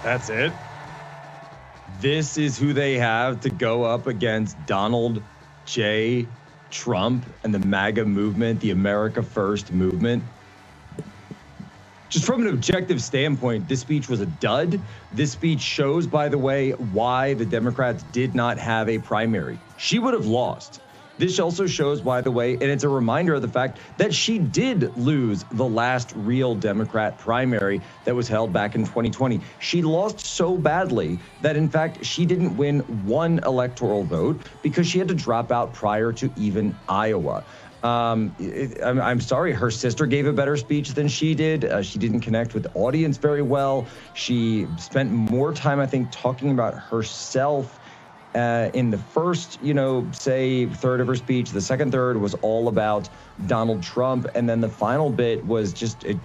That's it. This is who they have to go up against Donald J. Trump and the MAGA movement, the America First movement. Just from an objective standpoint, this speech was a dud. This speech shows, by the way, why the Democrats did not have a primary. She would have lost. This also shows, by the way, and it's a reminder of the fact that she did lose the last real Democrat primary that was held back in 2020. She lost so badly that, in fact, she didn't win one electoral vote because she had to drop out prior to even Iowa. I'm sorry, her sister gave a better speech than she did. She didn't connect with the audience very well. She spent more time, I think, talking about herself in the first, say third of her speech. The second third was all about Donald Trump. And then the final bit was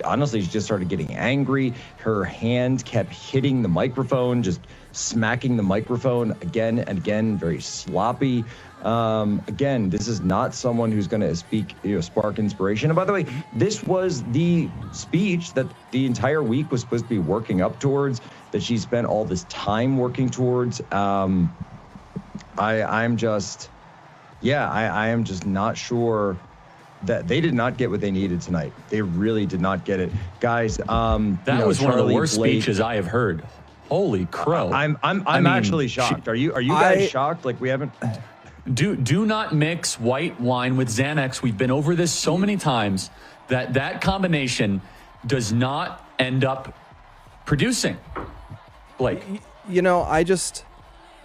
honestly, she just started getting angry. Her hand kept hitting the microphone, just smacking the microphone again and again, very sloppy. Again, this is not someone who's going to spark inspiration. And by the way, this was the speech that the entire week was supposed to be working up towards, that she spent all this time working towards. I am just not sure that they did not get what they needed tonight. They really did not get it, guys. That was one of the worst speeches I have heard. Holy crow! I'm actually shocked. Are you guys shocked? Like, we haven't. Do not mix white wine with Xanax. We've been over this so many times that combination does not end up producing. Blake,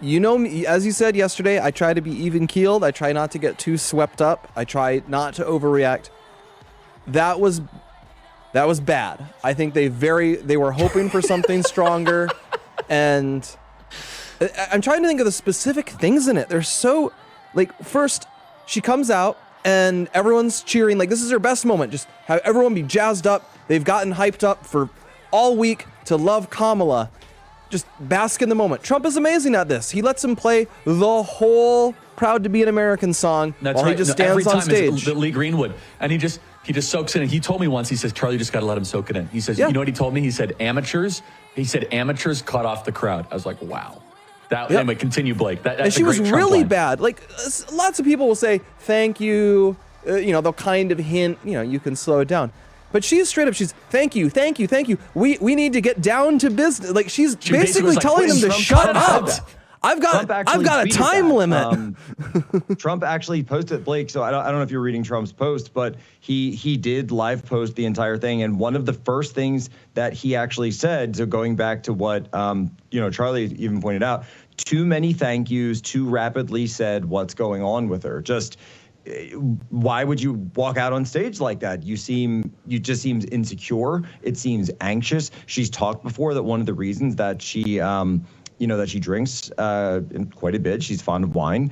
me, as you said yesterday, I try to be even-keeled. I try not to get too swept up. I try not to overreact. That was bad. I think they were hoping for something stronger, and I'm trying to think of the specific things in it. They're so, first, she comes out and everyone's cheering, this is her best moment. Just have everyone be jazzed up. They've gotten hyped up for all week to love Kamala. Just bask in the moment. Trump is amazing at this. He lets him play the whole "Proud to Be an American" song while he just stands on stage. Lee Greenwood, and he just soaks it in. He told me once, he says, Charlie, you just got to let him soak it in. He says, You know what he told me? He said, amateurs cut off the crowd. I was like, wow. Anyway, continue, Blake. And she was really bad. Lots of people will say, thank you. They'll kind of hint, you can slow it down. But she's straight up, she's, thank you. We need to get down to business. She's basically telling them to shut up. I've got a time limit. Trump actually posted, Blake, so I don't know if you're reading Trump's post, but he did live post the entire thing. And one of the first things that he actually said, so going back to what, Charlie even pointed out, too many thank yous, too rapidly said what's going on with her. Just, why would you walk out on stage like that? You just seems insecure. It seems anxious. She's talked before that one of the reasons that she that she drinks quite a bit, she's fond of wine,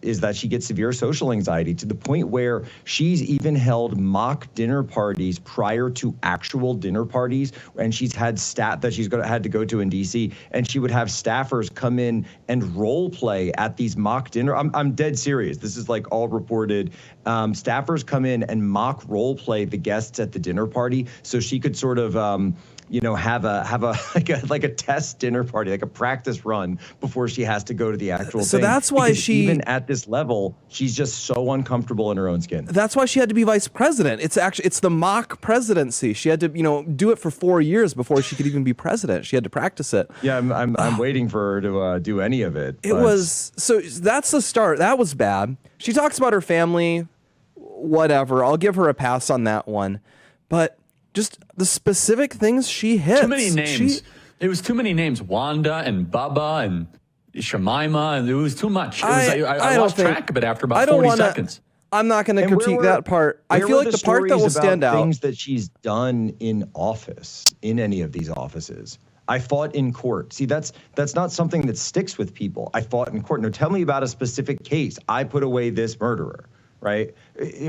is that she gets severe social anxiety to the point where she's even held mock dinner parties prior to actual dinner parties, and she's had staff that had to go to in D.C., and she would have staffers come in and role play at these mock dinner. I'm dead serious. This is all reported. Staffers come in and mock role play the guests at the dinner party so she could sort of have a test dinner party, like a practice run before she has to go to the actual thing. So that's why even at this level, she's just so uncomfortable in her own skin. That's why she had to be vice president. It's the mock presidency. She had to, do it for 4 years before she could even be president. She had to practice it. Yeah, I'm waiting for her to do any of it. So that's the start. That was bad. She talks about her family, whatever. I'll give her a pass on that one. But just the specific things she hits. Too many names. It was too many names. Wanda and Bubba and Shemima, and it was too much. I lost track of it after about 40 seconds. I'm not going to critique that part. I feel like the part that will stand out. Things that she's done in office, in any of these offices. I fought in court. See, that's not something that sticks with people. I fought in court. No, tell me about a specific case. I put away this murderer. Right?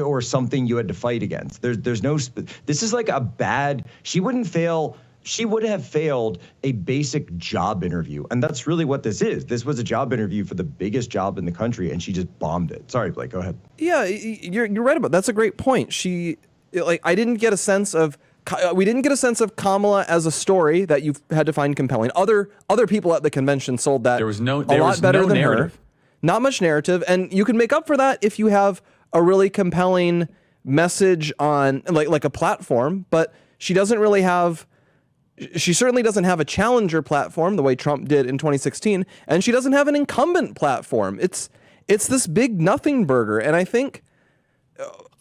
Or something you had to fight against. There's no, this is a bad, she would have failed a basic job interview. And that's really what this is. This was a job interview for the biggest job in the country, and she just bombed it. Sorry, Blake, go ahead. Yeah, you're right about, that's a great point. I didn't get a sense of We didn't get a sense of Kamala as a story that you've had to find compelling. Other people at the convention sold that there was no narrative. Not much narrative, and you can make up for that if you have a really compelling message on like a platform, but she certainly doesn't have a challenger platform the way Trump did in 2016, and she doesn't have an incumbent platform. It's this big nothing burger, and I think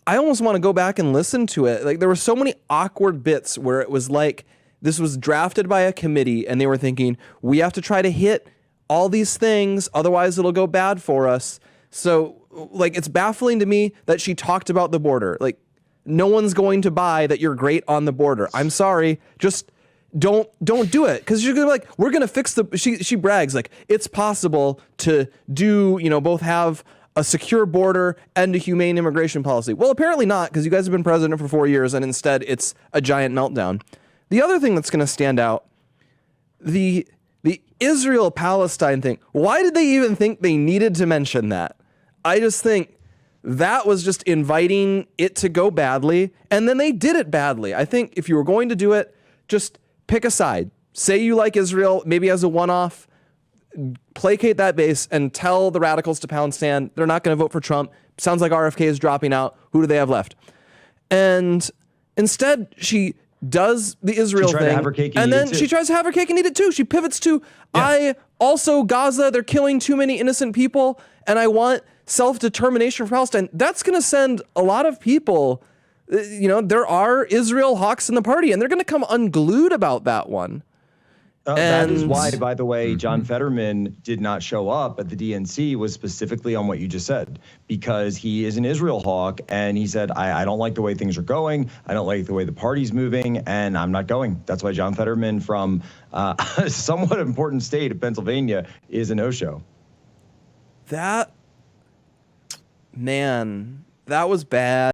I almost want to go back and listen to it. Like, there were so many awkward bits where it was like this was drafted by a committee and they were thinking, we have to try to hit all these things, otherwise it'll go bad for us. So like, it's baffling to me that she talked about the border. Like, no one's going to buy that you're great on the border. I'm sorry. Just don't do it. Cause you're gonna be like, we're going to fix she brags like it's possible to do, both have a secure border and a humane immigration policy. Well, apparently not, because you guys have been president for 4 years and instead it's a giant meltdown. The other thing that's going to stand out, the Israel-Palestine thing. Why did they even think they needed to mention that? I just think that was just inviting it to go badly, and then they did it badly. I think if you were going to do it, just pick a side. Say you like Israel, maybe as a one-off, placate that base and tell the radicals to pound sand. They're not going to vote for Trump. Sounds like RFK is dropping out. Who do they have left? And instead, she does the Israel thing, and then she tries to have her cake and eat it too. She pivots to, I also Gaza, they're killing too many innocent people, and I want self-determination for Palestine. That's going to send a lot of people, there are Israel hawks in the party, and they're going to come unglued about that one. That is why, by the way, John Fetterman did not show up at the DNC, was specifically on what you just said, because he is an Israel hawk. And he said, I don't like the way things are going. I don't like the way the party's moving, and I'm not going. That's why John Fetterman from a somewhat important state of Pennsylvania is a no-show. That was bad.